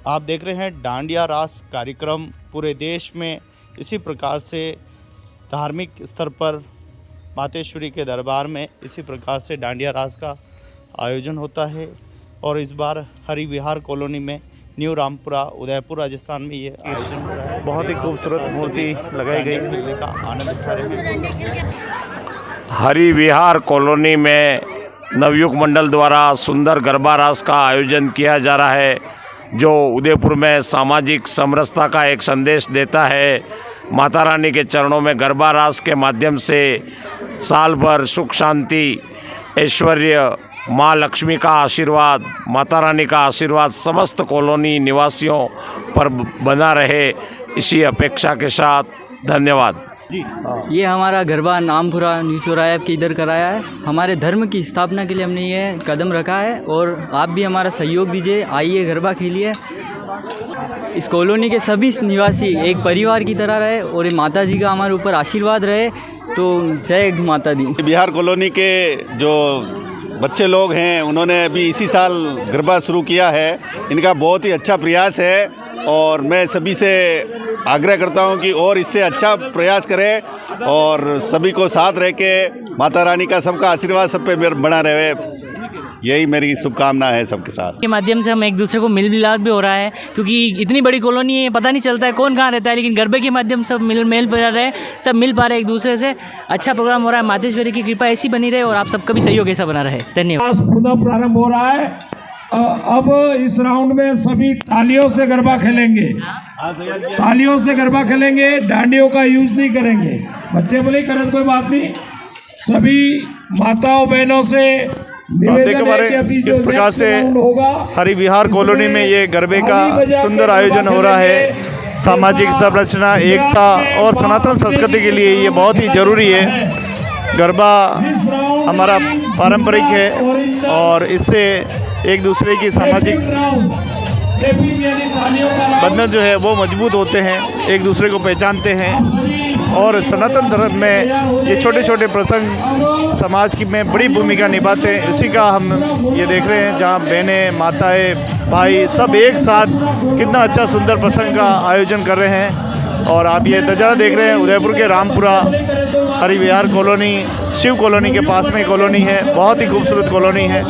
आप देख रहे हैं डांडिया रास कार्यक्रम पूरे देश में इसी प्रकार से धार्मिक स्तर पर मातेश्वरी के दरबार में इसी प्रकार से डांडिया रास का आयोजन होता है। और इस बार हरि विहार कॉलोनी में न्यू रामपुरा उदयपुर राजस्थान में ये आयोजन हो रहा है। बहुत ही खूबसूरत मूर्ति लगाई गई, मेले का आनंद उठा रहे हैं। हरि विहार कॉलोनी में नवयुग मंडल द्वारा सुंदर गरबा रास का आयोजन किया जा रहा है, जो उदयपुर में सामाजिक समरसता का एक संदेश देता है। माता रानी के चरणों में गरबा रास के माध्यम से साल भर सुख शांति ऐश्वर्य, माँ लक्ष्मी का आशीर्वाद, माता रानी का आशीर्वाद समस्त कॉलोनी निवासियों पर बना रहे, इसी अपेक्षा के साथ धन्यवाद जी। ये हमारा गरबा नामपुरा न्यू चौराहा के इधर कराया है। हमारे धर्म की स्थापना के लिए हमने ये कदम रखा है और आप भी हमारा सहयोग दीजिए, आइए गरबा खेलिए। इस कॉलोनी के सभी निवासी एक परिवार की तरह रहे और ये माता जी का हमारे ऊपर आशीर्वाद रहे। तो जय माता दी। बिहार कॉलोनी के जो बच्चे लोग हैं उन्होंने अभी इसी साल गरबा शुरू किया है। इनका बहुत ही अच्छा प्रयास है और मैं सभी से आग्रह करता हूं कि और इससे अच्छा प्रयास करें और सभी को साथ रह के माता रानी का सबका आशीर्वाद सब पे बना रहे, यही मेरी शुभकामना है सबके साथ। के माध्यम से हम एक दूसरे को मिल मिलाप भी हो रहा है, क्योंकि इतनी बड़ी कॉलोनी है, पता नहीं चलता है कौन कहाँ रहता है, लेकिन गरबे के माध्यम से सब मिल पा रहे हैं, सब मिल पा रहे हैं एक दूसरे से। अच्छा प्रोग्राम हो रहा है। मातेश्वरी की कृपा ऐसी बनी रहे और आप सबका भी सहयोग ऐसा बना रहे। धन्यवाद। पुनः प्रारंभ हो रहा है। अब इस राउंड में सभी तालियों से गरबा खेलेंगे, तालियों से गरबा खेलेंगे, डांडियों का यूज नहीं करेंगे। बच्चे बोले करें कोई बात नहीं, सभी माताओं बहनों से निवेदन है कि अभी इस प्रकार से हरि विहार कॉलोनी में ये गरबे का सुंदर आयोजन हो रहा है। सामाजिक संरचना, एकता और सनातन संस्कृति के लिए ये बहुत ही जरूरी है। गरबा हमारा पारंपरिक है और इससे एक दूसरे की सामाजिक बंधन जो है वो मजबूत होते हैं, एक दूसरे को पहचानते हैं। और सनातन धर्म में ये छोटे छोटे प्रसंग समाज की में बड़ी भूमिका निभाते हैं। इसी का हम ये देख रहे हैं, जहाँ बहनें, माताएं, भाई सब एक साथ कितना अच्छा सुंदर प्रसंग का आयोजन कर रहे हैं। और आप ये नज़ारा देख रहे हैं उदयपुर के रामपुरा हरि विहार कॉलोनी, शिव कॉलोनी के पास में कॉलोनी है, बहुत ही खूबसूरत कॉलोनी है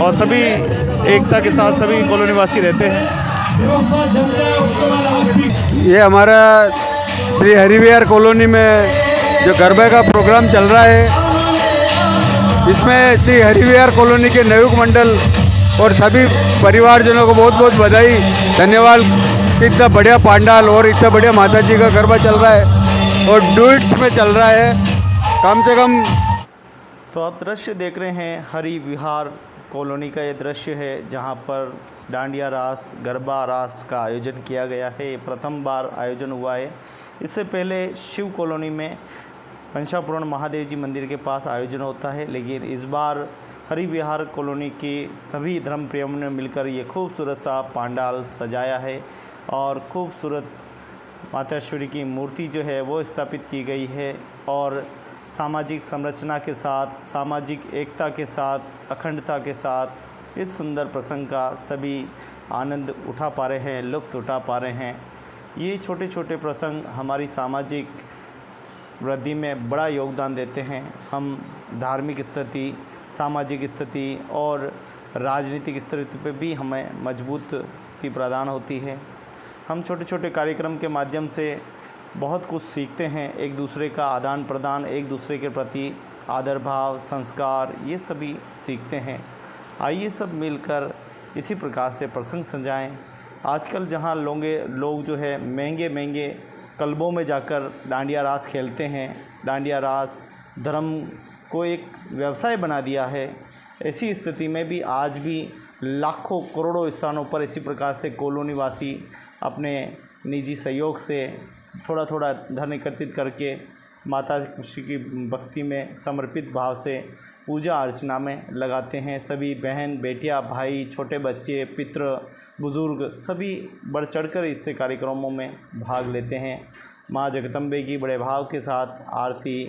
और सभी एकता के साथ सभी कॉलोनी वासी रहते हैं। ये हमारा श्री हरि विहार कॉलोनी में जो गरबे का प्रोग्राम चल रहा है, इसमें श्री हरि विहार कॉलोनी के नवयुग मंडल और सभी परिवारजनों को बहुत बहुत बधाई, धन्यवाद। इतना बढ़िया पांडाल और इतना बढ़िया माता जी का गरबा चल रहा है और डुइट्स में चल रहा है कम से कम। तो आप दृश्य देख रहे हैं हरि विहार कॉलोनी का, ये दृश्य है जहां पर डांडिया रास, गरबा रास का आयोजन किया गया है। ये प्रथम बार आयोजन हुआ है। इससे पहले शिव कॉलोनी में पंचापूर्ण महादेव जी मंदिर के पास आयोजन होता है, लेकिन इस बार हरि विहार कॉलोनी के सभी धर्म प्रेमियों ने मिलकर ये खूबसूरत सा पांडाल सजाया है और खूबसूरत मातेश्वरी की मूर्ति जो है वो स्थापित की गई है। और सामाजिक संरचना के साथ, सामाजिक एकता के साथ, अखंडता के साथ इस सुंदर प्रसंग का सभी आनंद उठा पा रहे हैं, लुत्फ़ उठा पा रहे हैं। ये छोटे छोटे प्रसंग हमारी सामाजिक वृद्धि में बड़ा योगदान देते हैं। हम धार्मिक स्थिति, सामाजिक स्थिति और राजनीतिक स्थिति पे भी हमें मजबूती प्रदान होती है। हम छोटे छोटे कार्यक्रम के माध्यम से बहुत कुछ सीखते हैं, एक दूसरे का आदान प्रदान, एक दूसरे के प्रति आदर भाव, संस्कार, ये सभी सीखते हैं। आइए सब मिलकर इसी प्रकार से प्रसंग सजाएं। आजकल जहां लोग जो है महंगे क्लबों में जाकर डांडिया रास खेलते हैं, डांडिया रास धर्म को एक व्यवसाय बना दिया है। ऐसी स्थिति में भी आज भी लाखों करोड़ों स्थानों पर इसी प्रकार से कॉलोनी वासी अपने निजी सहयोग से थोड़ा थोड़ा धन एकत्रित करके माता श्री की भक्ति में समर्पित भाव से पूजा अर्चना में लगाते हैं। सभी बहन, बेटियां, भाई, छोटे बच्चे, पितृ, बुज़ुर्ग सभी बढ़ चढ़कर इससे कार्यक्रमों में भाग लेते हैं। माँ जगदम्बे की बड़े भाव के साथ आरती,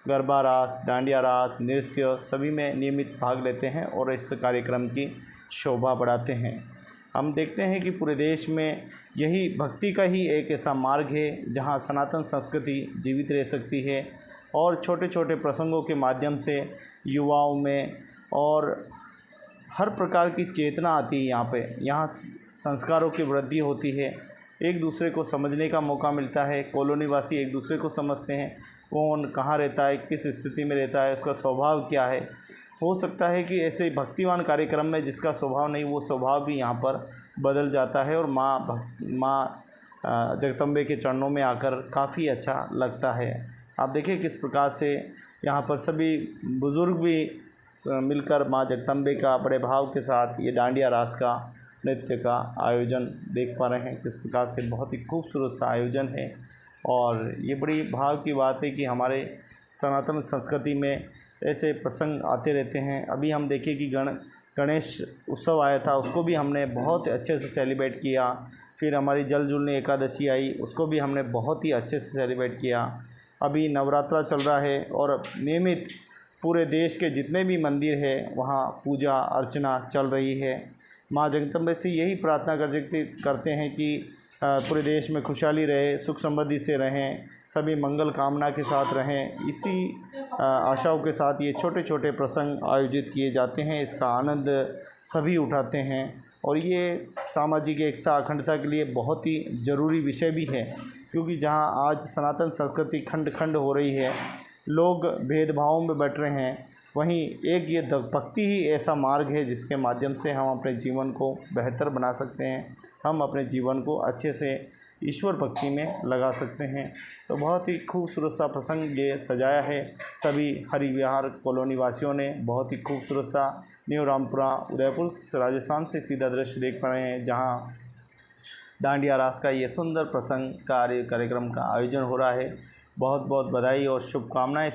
गरबा रास, डांडिया रास, नृत्य सभी में नियमित भाग लेते हैं और इस कार्यक्रम की शोभा बढ़ाते हैं। हम देखते हैं कि पूरे देश में यही भक्ति का ही एक ऐसा मार्ग है जहाँ सनातन संस्कृति जीवित रह सकती है और छोटे छोटे प्रसंगों के माध्यम से युवाओं में और हर प्रकार की चेतना आती है। यहाँ संस्कारों की वृद्धि होती है, एक दूसरे को समझने का मौका मिलता है। कॉलोनी वासी एक दूसरे को समझते हैं, कौन कहाँ रहता है, किस स्थिति में रहता है, उसका स्वभाव क्या है। हो सकता है कि ऐसे भक्तिवान कार्यक्रम में जिसका स्वभाव नहीं, वो स्वभाव भी यहाँ पर बदल जाता है और माँ जगदम्बे के चरणों में आकर काफ़ी अच्छा लगता है। आप देखिए किस प्रकार से यहाँ पर सभी बुज़ुर्ग भी मिलकर माँ जगदम्बे का बड़े भाव के साथ ये डांडिया रास का नृत्य का आयोजन देख पा रहे हैं। किस प्रकार से बहुत ही खूबसूरत सा आयोजन है और ये बड़ी भाव की बात है कि हमारे सनातन संस्कृति में ऐसे प्रसंग आते रहते हैं। अभी हम देखें कि गणेश उत्सव आया था, उसको भी हमने बहुत अच्छे से सेलिब्रेट किया। फिर हमारी जल जुलनी एकादशी आई, उसको भी हमने बहुत ही अच्छे से सेलिब्रेट किया। अभी नवरात्रा चल रहा है और नियमित पूरे देश के जितने भी मंदिर हैं वहाँ पूजा अर्चना चल रही है। माँ जगदम्बे से यही प्रार्थना करते हैं कि पूरे देश में खुशहाली रहे, सुख समृद्धि से रहें, सभी मंगल कामना के साथ रहें। इसी आशाओं के साथ ये छोटे छोटे प्रसंग आयोजित किए जाते हैं। इसका आनंद सभी उठाते हैं और ये सामाजिक एकता अखंडता के लिए बहुत ही ज़रूरी विषय भी है, क्योंकि जहाँ आज सनातन संस्कृति खंड खंड हो रही है, लोग भेदभावों में बैठ रहे हैं, वहीं एक ये भक्ति ही ऐसा मार्ग है जिसके माध्यम से हम अपने जीवन को बेहतर बना सकते हैं, हम अपने जीवन को अच्छे से ईश्वर भक्ति में लगा सकते हैं। तो बहुत ही खूबसूरत सा प्रसंग ये सजाया है सभी हरि विहार कॉलोनी वासियों ने। बहुत ही खूबसूरत सा न्यू रामपुरा उदयपुर राजस्थान से सीधा दृश्य देख पा रहे हैं, जहाँ डांडिया रास का ये सुंदर प्रसंग कार्यक्रम का आयोजन हो रहा है। बहुत बहुत बधाई और शुभकामनाएं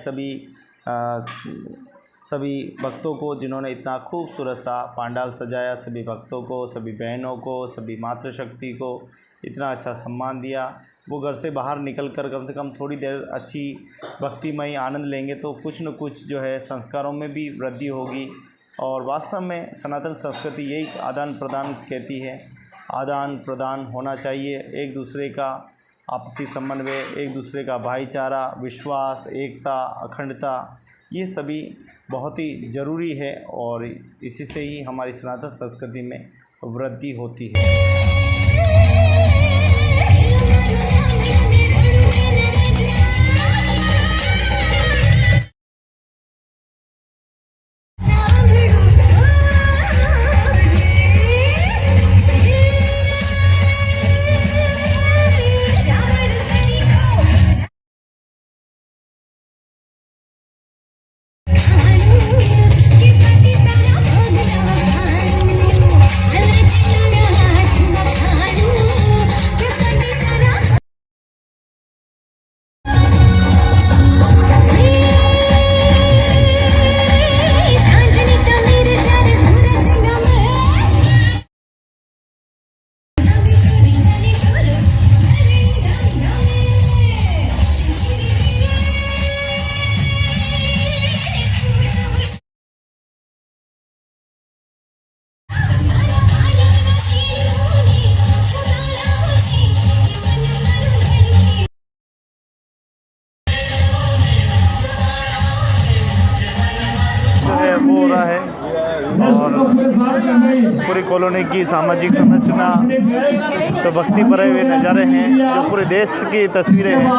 सभी भक्तों को जिन्होंने इतना खूबसूरत सा पंडाल सजाया, सभी भक्तों को, सभी बहनों को, सभी मातृशक्ति को इतना अच्छा सम्मान दिया। वो घर से बाहर निकलकर कम से कम थोड़ी देर अच्छी भक्तिमय आनंद लेंगे तो कुछ न कुछ जो है संस्कारों में भी वृद्धि होगी। और वास्तव में सनातन संस्कृति यही आदान प्रदान कहती है, आदान प्रदान होना चाहिए, एक दूसरे का आपसी समन्वय, एक दूसरे का भाईचारा, विश्वास, एकता, अखंडता, ये सभी बहुत ही ज़रूरी है और इसी से ही हमारी सनातन संस्कृति में वृद्धि होती है। वो हो रहा है और पूरी कॉलोनी की सामाजिक संरचना तो भक्ति भरे हुए नज़ारे हैं जो पूरे देश की तस्वीरें हैं।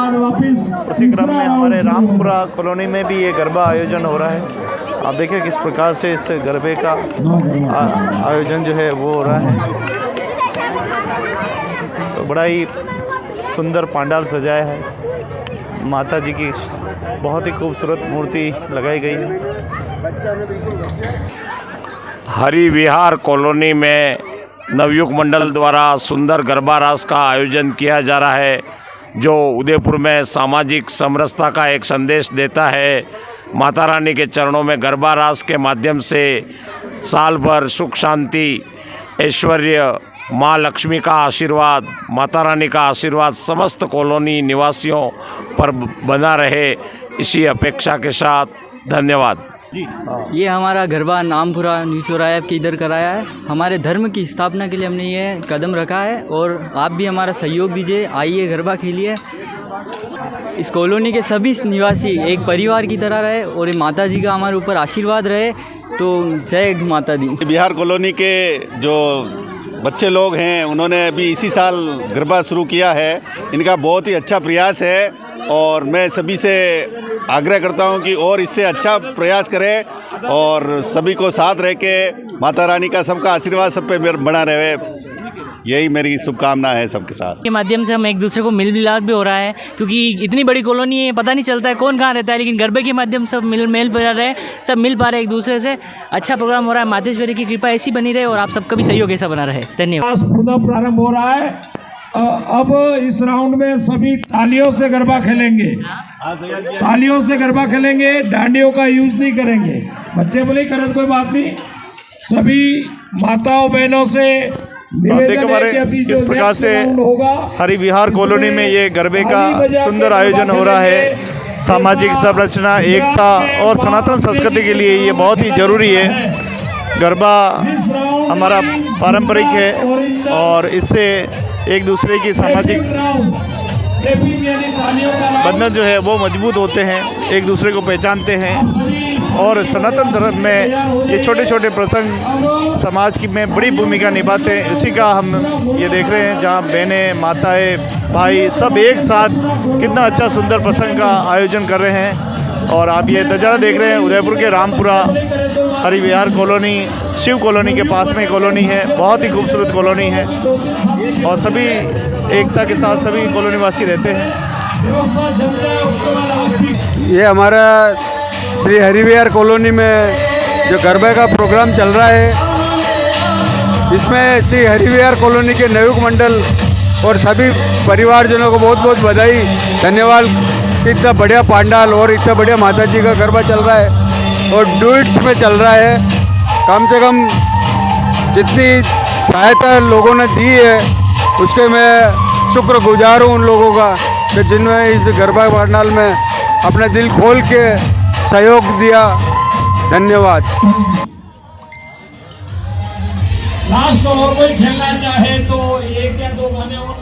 उसी क्रम में हमारे रामपुरा कॉलोनी में भी ये गरबा आयोजन हो रहा है। आप देखिए किस प्रकार से इस गरबे का आयोजन जो है वो हो रहा है। तो बड़ा ही सुंदर पंडाल सजाया है, माता जी की बहुत ही खूबसूरत मूर्ति लगाई गई है। हरि विहार कॉलोनी में नवयुग मंडल द्वारा सुंदर गरबा रास का आयोजन किया जा रहा है, जो उदयपुर में सामाजिक समरसता का एक संदेश देता है। माता रानी के चरणों में गरबा रास के माध्यम से साल भर सुख शांति ऐश्वर्य, माँ लक्ष्मी का आशीर्वाद, माता रानी का आशीर्वाद समस्त कॉलोनी निवासियों पर बना रहे, इसी अपेक्षा के साथ धन्यवाद। जी ये हमारा गरबा नामपुरा न्यू चौराहा के इधर कराया है। हमारे धर्म की स्थापना के लिए हमने ये कदम रखा है और आप भी हमारा सहयोग दीजिए, आइए गरबा खेलिए। इस कॉलोनी के सभी निवासी एक परिवार की तरह रहे और ये माता जी का हमारे ऊपर आशीर्वाद रहे। तो जय माता दी। बिहार कॉलोनी के जो बच्चे लोग हैं उन्होंने अभी इसी साल गरबा शुरू किया है। इनका बहुत ही अच्छा प्रयास है और मैं सभी से आग्रह करता हूं कि और इससे अच्छा प्रयास करें और सभी को साथ रह के माता रानी का सबका आशीर्वाद सब पे बना रहे। यही मेरी शुभकामना है सबके साथ। के माध्यम से हम एक दूसरे को मिल मिलाप भी हो रहा है, क्योंकि इतनी बड़ी कॉलोनी है, पता नहीं चलता है कौन कहाँ रहता है, लेकिन गरबे के माध्यम से सब मेल पा रहे हैं, सब मिल पा रहे हैं एक दूसरे से। अच्छा प्रोग्राम हो रहा है। मातेश्वरी की कृपा ऐसी बनी रहे और आप सबका भी सहयोग ऐसा बना रहे। धन्यवाद। पुनः प्रारंभ हो रहा है। अब इस राउंड में सभी तालियों से गरबा खेलेंगे, तालियों से गरबा खेलेंगे, डांडियों का यूज नहीं करेंगे। बच्चे बोले करे कोई बात नहीं। सभी माताओं बहनों से देखो हमारे किस प्रकार से हरि विहार कॉलोनी में ये गरबे का सुंदर आयोजन हो रहा है। सामाजिक संरचना, एकता और सनातन संस्कृति के लिए ये बहुत ही ज़रूरी है। गरबा हमारा पारंपरिक है और इससे एक दूसरे की सामाजिक बंधन जो है वो मजबूत होते हैं, एक दूसरे को पहचानते हैं। और सनातन धर्म में ये छोटे छोटे प्रसंग समाज की में बड़ी भूमिका निभाते हैं। इसी का हम ये देख रहे हैं जहाँ बहनें, माताएं, भाई सब एक साथ कितना अच्छा सुंदर प्रसंग का आयोजन कर रहे हैं। और आप ये नज़ारा देख रहे हैं उदयपुर के रामपुरा हरि विहार कॉलोनी, शिव कॉलोनी के पास में कॉलोनी है। बहुत ही खूबसूरत कॉलोनी है और सभी एकता के साथ सभी कॉलोनी वासी रहते हैं। ये हमारा श्री हरि विहार कॉलोनी में जो गरबे का प्रोग्राम चल रहा है, इसमें श्री हरि विहार कॉलोनी के नवयुग मंडल और सभी परिवारजनों को बहुत बहुत बधाई, धन्यवाद। इतना बढ़िया पांडाल और इतना बढ़िया माता जी का गरबा चल रहा है और डुइट्स में चल रहा है। कम से कम जितनी सहायता लोगों ने दी है उसके मैं शुक्रगुजार हूँ उन लोगों का कि जिन्होंने इस गरबा पांडाल में अपना दिल खोल के सहयोग दिया। धन्यवाद। लास्ट में और कोई खेलना चाहे तो एक या दो गाने और